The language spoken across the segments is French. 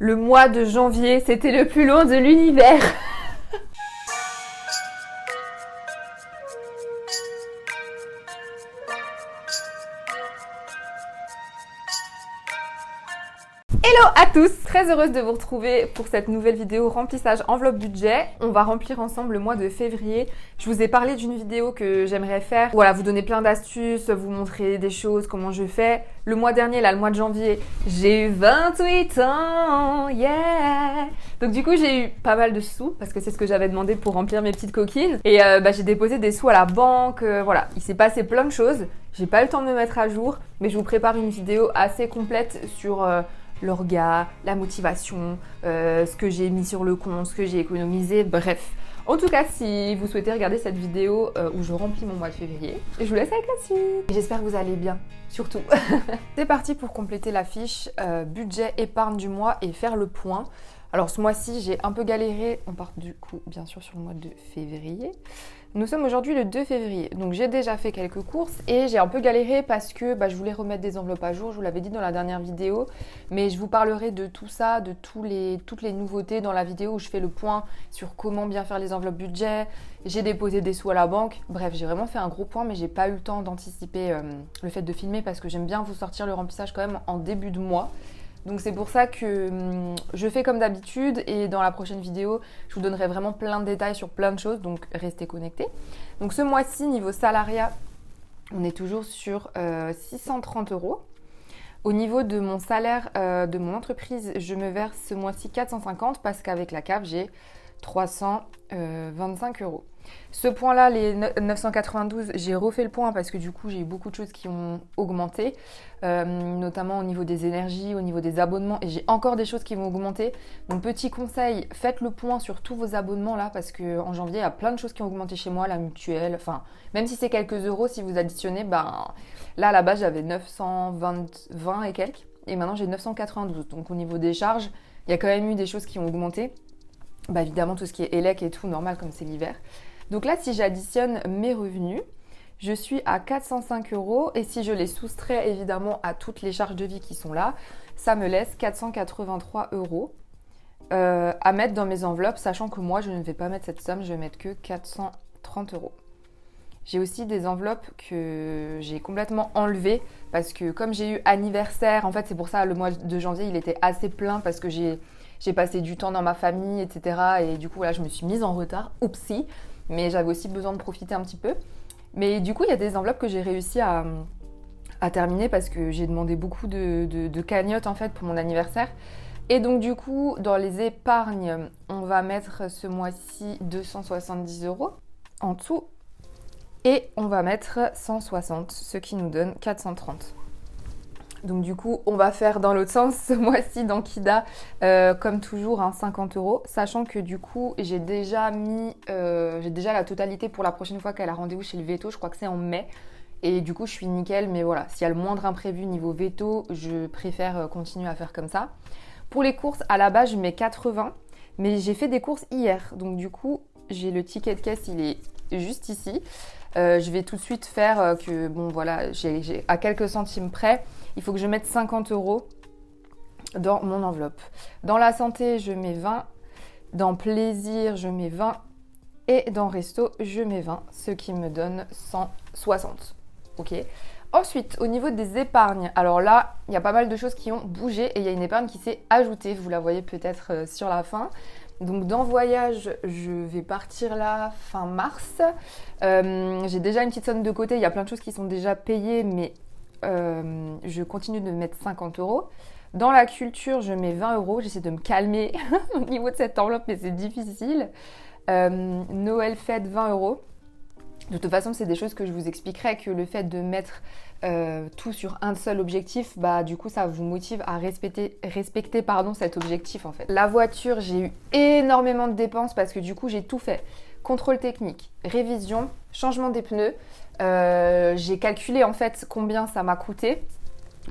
Le mois de janvier, c'était le plus long de l'univers. Hello à tous! Très heureuse de vous retrouver pour cette nouvelle vidéo remplissage enveloppe budget. On va remplir ensemble le mois de février. Je vous ai parlé d'une vidéo que j'aimerais faire. Voilà, vous donner plein d'astuces, vous montrer des choses, comment je fais. Le mois dernier, là, le mois de janvier, j'ai eu 28 ans, yeah! Donc du coup, j'ai eu pas mal de sous parce que c'est ce que j'avais demandé pour remplir mes petites coquines. Et j'ai déposé des sous à la banque, voilà. Il s'est passé plein de choses. J'ai pas eu le temps de me mettre à jour, mais je vous prépare une vidéo assez complète sur l'orga, la motivation, ce que j'ai mis sur le compte, ce que j'ai économisé, bref. En tout cas, si vous souhaitez regarder cette vidéo où je remplis mon mois de février, je vous laisse avec la suite. J'espère que vous allez bien, surtout. C'est parti pour compléter la fiche budget épargne du mois et faire le point. Alors ce mois-ci, j'ai un peu galéré. On part du coup, bien sûr, sur le mois de février. Nous sommes aujourd'hui le 2 février, donc j'ai déjà fait quelques courses et j'ai un peu galéré parce que je voulais remettre des enveloppes à jour, je vous l'avais dit dans la dernière vidéo, mais je vous parlerai de tout ça, de toutes les nouveautés dans la vidéo où je fais le point sur comment bien faire les enveloppes budget, j'ai déposé des sous à la banque, bref, j'ai vraiment fait un gros point, mais j'ai pas eu le temps d'anticiper le fait de filmer parce que j'aime bien vous sortir le remplissage quand même en début de mois. Donc c'est pour ça que je fais comme d'habitude et dans la prochaine vidéo, je vous donnerai vraiment plein de détails sur plein de choses, donc restez connectés. Donc ce mois-ci, niveau salariat, on est toujours sur 630 €. Au niveau de mon salaire de mon entreprise, je me verse ce mois-ci 450 parce qu'avec la CAF, j'ai 325 €. Ce point-là, les 992, j'ai refait le point parce que du coup, j'ai eu beaucoup de choses qui ont augmenté, notamment au niveau des énergies, au niveau des abonnements, et j'ai encore des choses qui vont augmenter. Donc, petit conseil, faites le point sur tous vos abonnements là, parce qu'en janvier, il y a plein de choses qui ont augmenté chez moi, la mutuelle, enfin, même si c'est quelques euros, si vous additionnez, là, à la base, j'avais 920 et quelques, et maintenant, j'ai 992. Donc, au niveau des charges, il y a quand même eu des choses qui ont augmenté. Évidemment, tout ce qui est élec et tout, normal, comme c'est l'hiver. Donc là, si j'additionne mes revenus, je suis à 405 € et si je les soustrais évidemment à toutes les charges de vie qui sont là, ça me laisse 483 € à mettre dans mes enveloppes, sachant que moi, je ne vais pas mettre cette somme, je vais mettre que 430 €. J'ai aussi des enveloppes que j'ai complètement enlevées parce que comme j'ai eu anniversaire, en fait c'est pour ça le mois de janvier il était assez plein parce que j'ai passé du temps dans ma famille, etc. Et du coup là je me suis mise en retard, oupsie. Mais j'avais aussi besoin de profiter un petit peu. Mais du coup, il y a des enveloppes que j'ai réussi à terminer parce que j'ai demandé beaucoup de cagnottes en fait pour mon anniversaire. Et donc du coup, dans les épargnes, on va mettre ce mois-ci 270 € en tout. Et on va mettre 160, ce qui nous donne 430. Donc du coup, on va faire dans l'autre sens ce mois-ci dans Kida, comme toujours, 50 €, sachant que du coup, j'ai déjà la totalité pour la prochaine fois qu'elle a rendez-vous chez le veto, je crois que c'est en mai. Et du coup, je suis nickel, mais voilà, s'il y a le moindre imprévu niveau veto, je préfère continuer à faire comme ça. Pour les courses, à la base, je mets 80, mais j'ai fait des courses hier, donc du coup, j'ai le ticket de caisse, il est juste ici. Je vais tout de suite faire que, bon voilà, j'ai à quelques centimes près, il faut que je mette 50 € dans mon enveloppe. Dans la santé, je mets 20. Dans plaisir, je mets 20. Et dans resto, je mets 20, ce qui me donne 160. Ok. Ensuite, au niveau des épargnes, alors là, il y a pas mal de choses qui ont bougé et il y a une épargne qui s'est ajoutée. Vous la voyez peut-être sur la fin. Donc dans voyage, je vais partir là fin mars. J'ai déjà une petite somme de côté, il y a plein de choses qui sont déjà payées, mais je continue de mettre 50 €. Dans la culture, je mets 20 €. J'essaie de me calmer au niveau de cette enveloppe, mais c'est difficile. Noël fête, 20 €. De toute façon, c'est des choses que je vous expliquerai, que le fait de mettre tout sur un seul objectif, du coup, ça vous motive à respecter cet objectif en fait. La voiture, j'ai eu énormément de dépenses parce que du coup, j'ai tout fait. Contrôle technique, révision, changement des pneus. J'ai calculé en fait combien ça m'a coûté.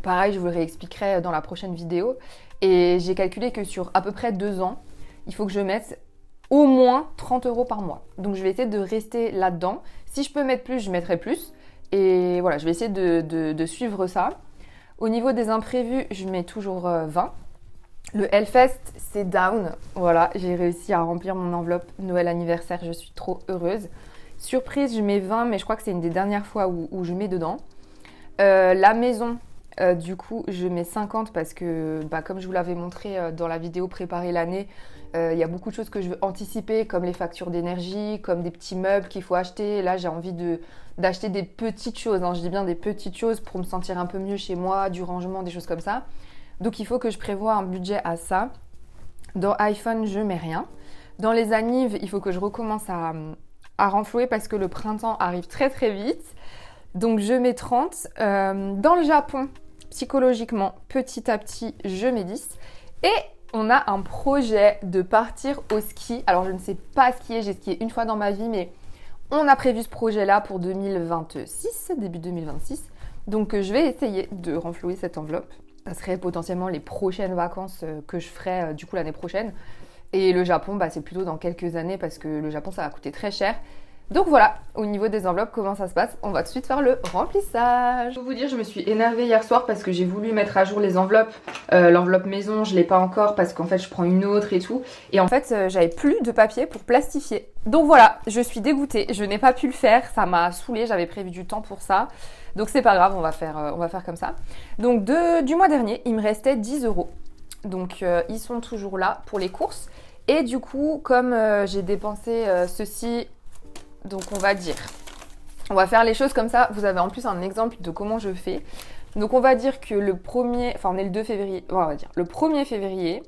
Pareil, je vous le réexpliquerai dans la prochaine vidéo. Et j'ai calculé que sur à peu près 2 ans, il faut que je mette au moins 30 € par mois. Donc je vais essayer de rester là-dedans. Si je peux mettre plus, je mettrai plus. Et voilà, je vais essayer de suivre ça. Au niveau des imprévus, je mets toujours 20. Le Hellfest, c'est down. Voilà, j'ai réussi à remplir mon enveloppe Noël anniversaire. Je suis trop heureuse. Surprise, je mets 20, mais je crois que c'est une des dernières fois où je mets dedans. La maison, du coup, je mets 50 parce que, comme je vous l'avais montré dans la vidéo Préparer l'année, il y a beaucoup de choses que je veux anticiper, comme les factures d'énergie, comme des petits meubles qu'il faut acheter. Là, j'ai envie d'acheter des petites choses, hein. Je dis bien des petites choses pour me sentir un peu mieux chez moi, du rangement, des choses comme ça. Donc, il faut que je prévoie un budget à ça. Dans iPhone, je mets rien. Dans les annives, il faut que je recommence à renflouer parce que le printemps arrive très très vite. Donc je mets 30. Dans le Japon, psychologiquement, petit à petit, je mets 10. Et on a un projet de partir au ski. Alors je ne sais pas skier, j'ai skié une fois dans ma vie, mais on a prévu ce projet-là pour 2026, début 2026. Donc je vais essayer de renflouer cette enveloppe. Ça serait potentiellement les prochaines vacances que je ferai du coup l'année prochaine. Et le Japon, c'est plutôt dans quelques années parce que le Japon, ça va coûter très cher. Donc voilà, au niveau des enveloppes, comment ça se passe? On va tout de suite faire le remplissage. Pour vous dire, je me suis énervée hier soir parce que j'ai voulu mettre à jour les enveloppes. L'enveloppe maison, je l'ai pas encore parce qu'en fait, je prends une autre et tout. Et en fait, j'avais plus de papier pour plastifier. Donc voilà, je suis dégoûtée. Je n'ai pas pu le faire. Ça m'a saoulée. J'avais prévu du temps pour ça. Donc c'est pas grave, on va faire comme ça. Donc du mois dernier, il me restait 10 euros. Donc ils sont toujours là pour les courses. Et du coup, comme j'ai dépensé ceci... Donc on va faire les choses comme ça. Vous avez en plus un exemple de comment je fais. Donc on va dire que on est le 2 février. On va dire le 1er février,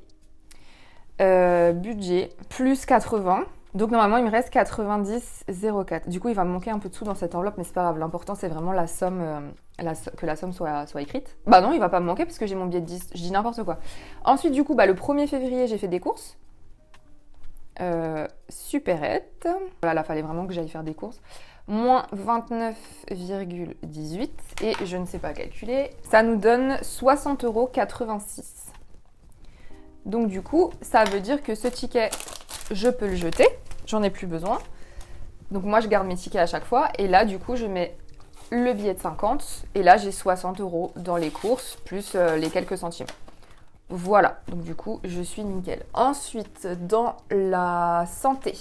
budget plus 80. Donc normalement il me reste 90,04. Du coup il va me manquer un peu de sous dans cette enveloppe, mais c'est pas grave. L'important c'est vraiment la somme, que la somme soit écrite. Non, il va pas me manquer parce que j'ai mon billet de 10. Je dis n'importe quoi. Ensuite du coup le 1er février j'ai fait des courses. Supérette. Voilà, là, fallait vraiment que j'aille faire des courses. Moins 29,18 et je ne sais pas calculer. Ça nous donne 60,86 €. Donc du coup, ça veut dire que ce ticket, je peux le jeter. J'en ai plus besoin. Donc moi, je garde mes tickets à chaque fois. Et là, du coup, je mets le billet de 50. Et là, j'ai 60 € dans les courses, plus les quelques centimes. Voilà, donc du coup, je suis nickel. Ensuite, dans la santé,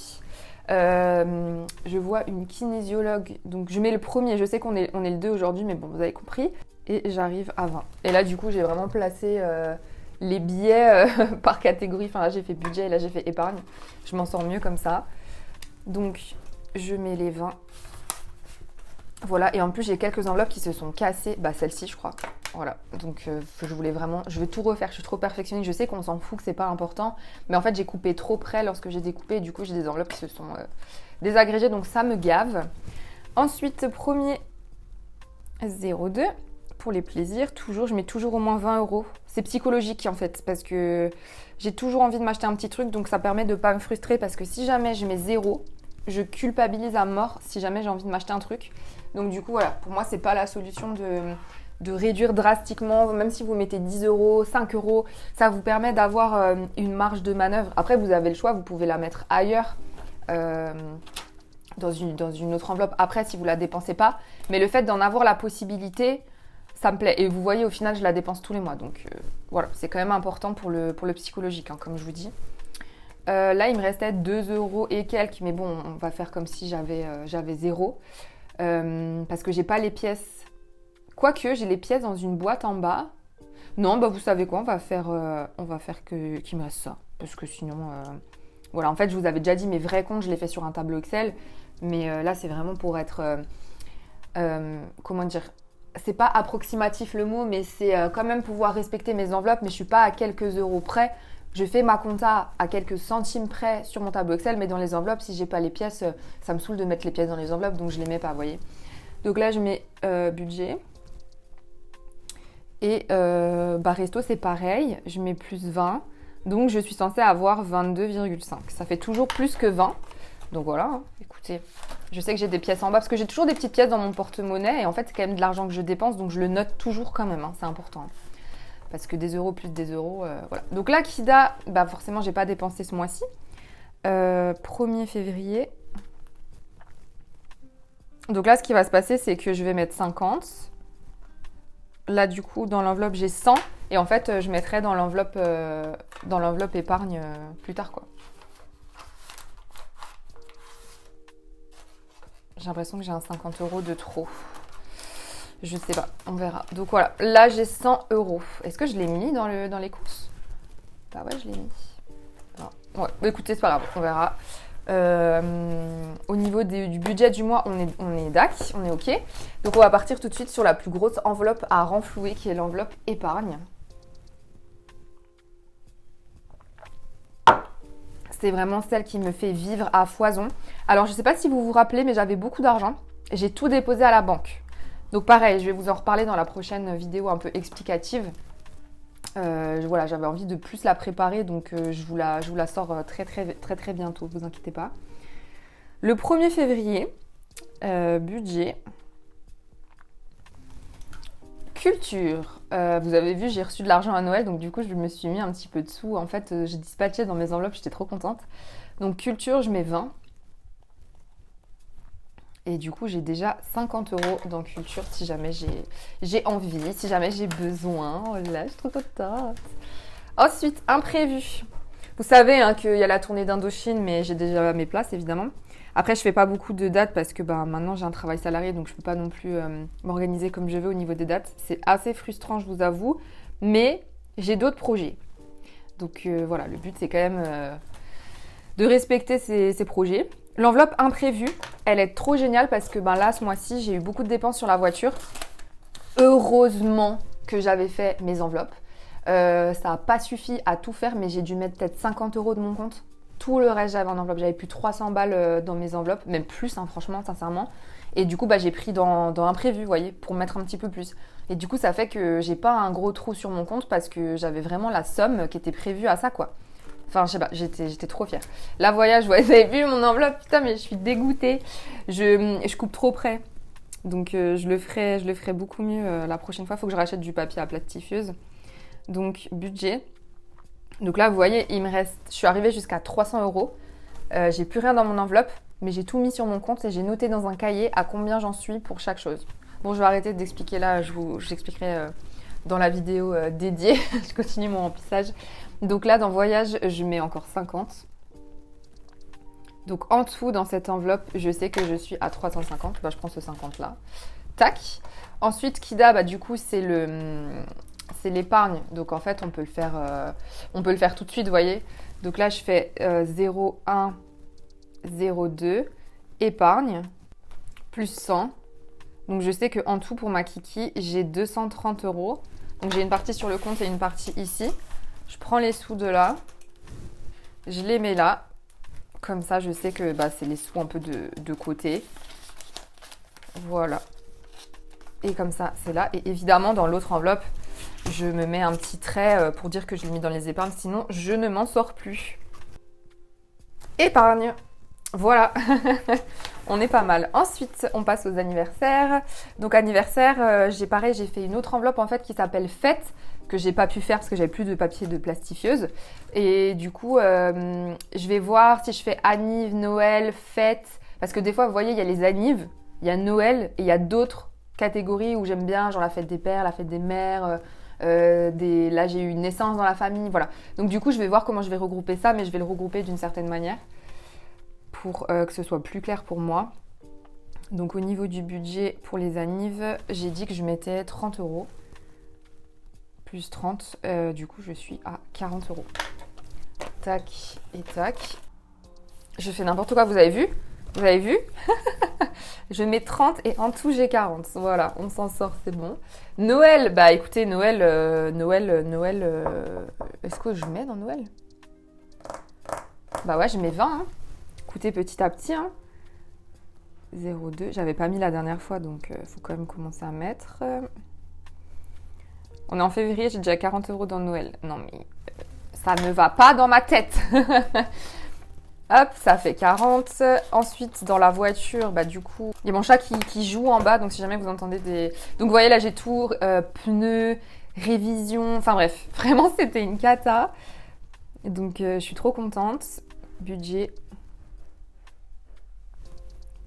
je vois une kinésiologue. Donc, je mets le premier. Je sais qu'on est le 2 aujourd'hui, mais bon, vous avez compris. Et j'arrive à 20. Et là, du coup, j'ai vraiment placé les billets par catégorie. Enfin, là, j'ai fait budget et là, j'ai fait épargne. Je m'en sors mieux comme ça. Donc, je mets les 20. Voilà, et en plus, j'ai quelques enveloppes qui se sont cassées. Celle-ci, je crois. Voilà, donc je veux tout refaire, je suis trop perfectionniste, je sais qu'on s'en fout, que c'est pas important, mais en fait j'ai coupé trop près lorsque j'ai découpé, et du coup j'ai des enveloppes qui se sont désagrégées, donc ça me gave. Ensuite, premier 0,2 pour les plaisirs, toujours, je mets toujours au moins 20 €. C'est psychologique en fait, parce que j'ai toujours envie de m'acheter un petit truc, donc ça permet de pas me frustrer, parce que si jamais je mets 0, je culpabilise à mort si jamais j'ai envie de m'acheter un truc. Donc du coup voilà, pour moi c'est pas la solution de réduire drastiquement, même si vous mettez 10 €, 5 €, ça vous permet d'avoir une marge de manœuvre. Après, vous avez le choix, vous pouvez la mettre ailleurs, dans une autre enveloppe, après, si vous ne la dépensez pas. Mais le fait d'en avoir la possibilité, ça me plaît. Et vous voyez, au final, je la dépense tous les mois. Donc voilà, c'est quand même important pour le psychologique, hein, comme je vous dis. Là, il me restait 2 € et quelques, mais bon, on va faire comme si j'avais 0. Parce que j'ai pas les pièces. Quoique, j'ai les pièces dans une boîte en bas. Non, vous savez quoi, on va faire qu'il me reste ça. Parce que sinon, voilà, en fait, je vous avais déjà dit, mes vrais comptes, je les fais sur un tableau Excel. Mais là, c'est vraiment pour être, comment dire, c'est pas approximatif le mot, mais c'est quand même pouvoir respecter mes enveloppes. Mais je suis pas à quelques euros près. Je fais ma compta à quelques centimes près sur mon tableau Excel, mais dans les enveloppes, si j'ai pas les pièces, ça me saoule de mettre les pièces dans les enveloppes, donc je les mets pas, vous voyez. Donc là, je mets budget. Et resto, c'est pareil, je mets plus 20. Donc, je suis censée avoir 22,5. Ça fait toujours plus que 20. Donc voilà, hein. Écoutez, je sais que j'ai des pièces en bas, parce que j'ai toujours des petites pièces dans mon porte-monnaie. Et en fait, c'est quand même de l'argent que je dépense, donc je le note toujours quand même, hein, c'est important. Hein. Parce que des euros plus des euros, voilà. Donc là, Kida, forcément, j'ai pas dépensé ce mois-ci. 1er février. Donc là, ce qui va se passer, c'est que je vais mettre 50. Là, du coup, dans l'enveloppe, j'ai 100. Et en fait, je mettrai dans l'enveloppe épargne plus tard, quoi. J'ai l'impression que j'ai un 50 € de trop. Je sais pas, on verra. Donc voilà, là j'ai 100 €. Est-ce que je l'ai mis dans les courses? Bah ouais, je l'ai mis. Non. Ouais, bah écoutez, c'est pas grave, on verra. Au niveau du budget du mois, on est dac, on est ok. Donc on va partir tout de suite sur la plus grosse enveloppe à renflouer, qui est l'enveloppe épargne. C'est vraiment celle qui me fait vivre à foison. Alors, je ne sais pas si vous vous rappelez, mais j'avais beaucoup d'argent. J'ai tout déposé à la banque. Donc, pareil, je vais vous en reparler dans la prochaine vidéo un peu explicative. Voilà, j'avais envie de plus la préparer, donc je vous la sors très bientôt, vous inquiétez pas. Le 1er février, budget. Culture. Vous avez vu, j'ai reçu de l'argent à Noël, donc du coup, je me suis mis un petit peu de sous. En fait, j'ai dispatché dans mes enveloppes, j'étais trop contente. Donc, culture, je mets 20. Et du coup, j'ai déjà 50 € dans culture si jamais j'ai envie, si jamais j'ai besoin. Oh là, je suis trop contente. Ensuite, imprévu. Vous savez hein, qu'il y a la tournée d'Indochine, mais j'ai déjà mes places, évidemment. Après, je fais pas beaucoup de dates parce que maintenant, j'ai un travail salarié, donc je peux pas non plus m'organiser comme je veux au niveau des dates. C'est assez frustrant, je vous avoue, mais j'ai d'autres projets. Donc voilà, le but, c'est quand même de respecter ces projets. L'enveloppe imprévue, elle est trop géniale parce que là, ce mois-ci, j'ai eu beaucoup de dépenses sur la voiture. Heureusement que j'avais fait mes enveloppes. Ça n'a pas suffi à tout faire, mais j'ai dû mettre peut-être 50 € de mon compte. Tout le reste, j'avais en enveloppe. J'avais plus de 300 balles dans mes enveloppes, même plus, hein, franchement, sincèrement. Et du coup, j'ai pris dans imprévu, vous voyez, pour mettre un petit peu plus. Et du coup, ça fait que j'ai pas un gros trou sur mon compte parce que j'avais vraiment la somme qui était prévue à ça, quoi. Enfin, je sais pas, j'étais trop fière. Là, voyage, vous avez vu mon enveloppe, putain, mais je suis dégoûtée. Je coupe trop près. Donc, je le ferai beaucoup mieux la prochaine fois. Il faut que je rachète du papier à plastifieuses. Donc, budget. Donc là, vous voyez, il me reste... Je suis arrivée jusqu'à 300 €. J'ai plus rien dans mon enveloppe, mais j'ai tout mis sur mon compte et j'ai noté dans un cahier à combien j'en suis pour chaque chose. Bon, je vais arrêter d'expliquer là. J'expliquerai dans la vidéo dédiée. Je continue mon remplissage. Donc là, dans voyage, je mets encore 50. Donc en dessous, dans cette enveloppe, je sais que je suis à 350. Je prends ce 50 là. Tac. Ensuite, Kida, du coup, c'est l'épargne. Donc en fait, on peut le faire tout de suite, vous voyez. Donc là, je fais 0,1, 0,2, épargne, plus 100. Donc je sais qu'en tout, pour ma Kiki, j'ai 230 €. Donc j'ai une partie sur le compte et une partie ici. Je prends les sous de là, je les mets là. Comme ça, je sais que c'est les sous un peu de côté. Voilà. Et comme ça, c'est là. Et évidemment, dans l'autre enveloppe, je me mets un petit trait pour dire que je l'ai mis dans les épargnes. Sinon, je ne m'en sors plus. Épargne. Voilà. On est pas mal. Ensuite, on passe aux anniversaires. Donc, anniversaire, j'ai fait une autre enveloppe en fait qui s'appelle Fête, que j'ai pas pu faire parce que j'avais plus de papier de plastifieuse. Et du coup, je vais voir si je fais anniv, Noël, fête. Parce que des fois, vous voyez, il y a les annives, il y a Noël et il y a d'autres catégories où j'aime bien, genre la fête des pères, la fête des mères. Là, j'ai eu une naissance dans la famille, voilà. Donc du coup, je vais voir comment je vais regrouper ça, mais je vais le regrouper d'une certaine manière pour que ce soit plus clair pour moi. Donc au niveau du budget pour les annives, j'ai dit que je mettais 30 €. Plus 30, du coup je suis à 40 €. Tac et tac. Je fais n'importe quoi, vous avez vu? Vous avez vu? Je mets 30 et en tout j'ai 40. Voilà, on s'en sort, c'est bon. Noël, écoutez, Noël, est-ce que je mets dans Noël? Ouais, je mets 20. Hein. Écoutez, petit à petit. Hein. 0,2. J'avais pas mis la dernière fois, donc faut quand même commencer à mettre. On est en février, j'ai déjà 40 € dans Noël. Non, mais ça ne va pas dans ma tête. Hop, ça fait 40. Ensuite, dans la voiture, du coup, il y a mon chat qui joue en bas. Donc, si jamais vous entendez des... Donc, vous voyez, là, j'ai tout. Pneus, révision. Enfin, bref. Vraiment, c'était une cata. Donc, je suis trop contente. Budget.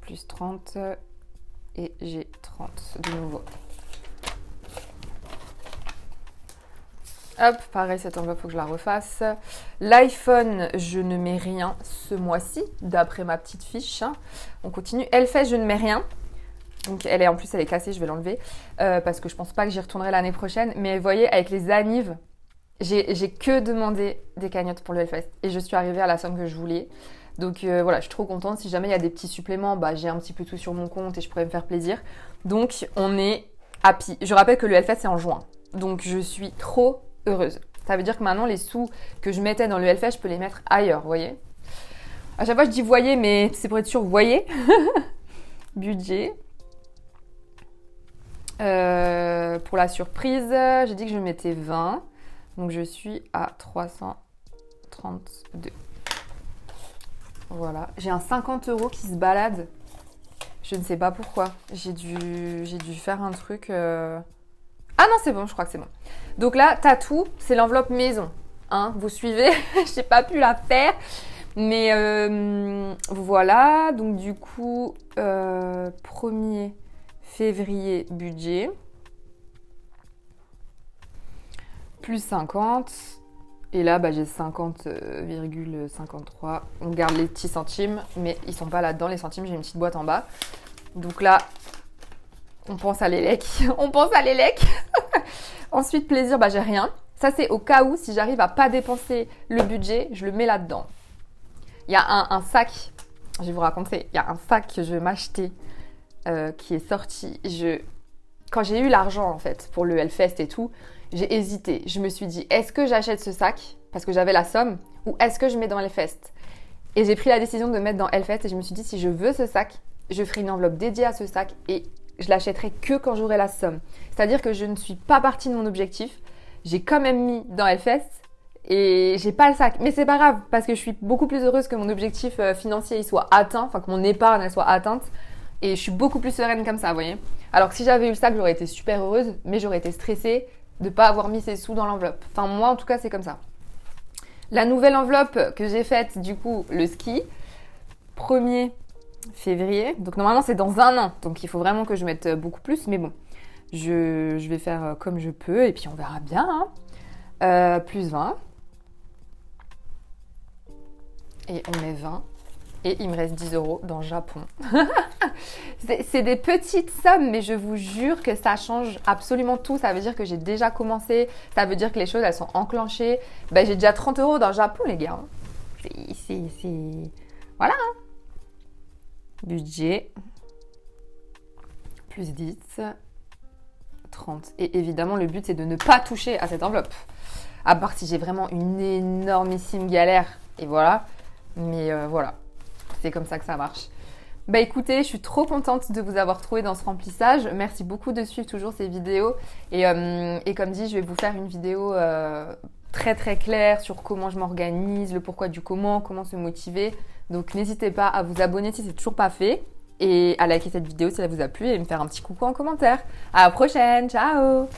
Plus 30. Et j'ai 30 de nouveau. Hop, pareil, cette enveloppe, il faut que je la refasse. L'iPhone, je ne mets rien ce mois-ci, d'après ma petite fiche. On continue. Hellfest, je ne mets rien. Donc, en plus, elle est cassée, je vais l'enlever. Parce que je pense pas que j'y retournerai l'année prochaine. Mais vous voyez, avec les annives, j'ai que demandé des cagnottes pour le Hellfest. Et je suis arrivée à la somme que je voulais. Donc voilà, je suis trop contente. Si jamais il y a des petits suppléments, bah, j'ai un petit peu tout sur mon compte et je pourrais me faire plaisir. Donc, on est happy. Je rappelle que le Hellfest, c'est en juin. Donc, je suis trop heureuse. Ça veut dire que maintenant, les sous que je mettais dans le Hellfest, je peux les mettre ailleurs, vous voyez. À chaque fois, je dis voyez, mais c'est pour être sûr, vous voyez. Budget. Pour la surprise, j'ai dit que je mettais 20. Donc, je suis à 332. Voilà. J'ai un 50 € qui se balade. Je ne sais pas pourquoi. J'ai dû faire un truc... Ah non, c'est bon, je crois que c'est bon. Donc là, tatou, c'est l'enveloppe maison. Hein, vous suivez. Je n'ai pas pu la faire. Mais voilà. Donc du coup, 1er février, budget. Plus 50. Et là, bah, j'ai 50,53. On garde les petits centimes. Mais ils ne sont pas là-dedans, les centimes. J'ai une petite boîte en bas. Donc là... On pense à l'élec. On pense à l'élec. Ensuite, plaisir, bah j'ai rien. Ça, c'est au cas où, si j'arrive à pas dépenser le budget, je le mets là-dedans. Il y a un sac, je vais vous raconter, il y a un sac que je vais m'acheter qui est sorti. Quand j'ai eu l'argent, en fait, pour le Hellfest et tout, j'ai hésité. Je me suis dit, est-ce que j'achète ce sac parce que j'avais la somme ou est-ce que je mets dans Hellfest? Et j'ai pris la décision de mettre dans Hellfest et je me suis dit, si je veux ce sac, je ferai une enveloppe dédiée à ce sac et je l'achèterai que quand j'aurai la somme. C'est-à-dire que je ne suis pas partie de mon objectif. J'ai quand même mis dans Hellfest et j'ai pas le sac. Mais c'est pas grave parce que je suis beaucoup plus heureuse que mon objectif financier il soit atteint, enfin que mon épargne elle soit atteinte. Et je suis beaucoup plus sereine comme ça, vous voyez. Alors que si j'avais eu le sac, j'aurais été super heureuse, mais j'aurais été stressée de ne pas avoir mis ces sous dans l'enveloppe. Enfin moi en tout cas c'est comme ça. La nouvelle enveloppe que j'ai faite, du coup, le ski, 1er février. Donc normalement c'est dans un an, donc il faut vraiment que je mette beaucoup plus, mais bon, je vais faire comme je peux et puis on verra bien. Hein. Plus 20. Et on met 20. Et il me reste 10 € dans Japon. C'est des petites sommes, mais je vous jure que ça change absolument tout. Ça veut dire que j'ai déjà commencé, ça veut dire que les choses elles sont enclenchées. Ben, j'ai déjà 30 € dans Japon, les gars. C'est... Voilà. Hein. Budget, plus 10, 30. Et évidemment, le but, c'est de ne pas toucher à cette enveloppe. À part si j'ai vraiment une énormissime galère. Et voilà. Mais voilà, c'est comme ça que ça marche. Bah écoutez, je suis trop contente de vous avoir trouvé dans ce remplissage. Merci beaucoup de suivre toujours ces vidéos. Et comme dit, je vais vous faire une vidéo très très claire sur comment je m'organise, le pourquoi du comment se motiver. Donc n'hésitez pas à vous abonner si c'est toujours pas fait et à liker cette vidéo si elle vous a plu et me faire un petit coucou en commentaire. À la prochaine, ciao!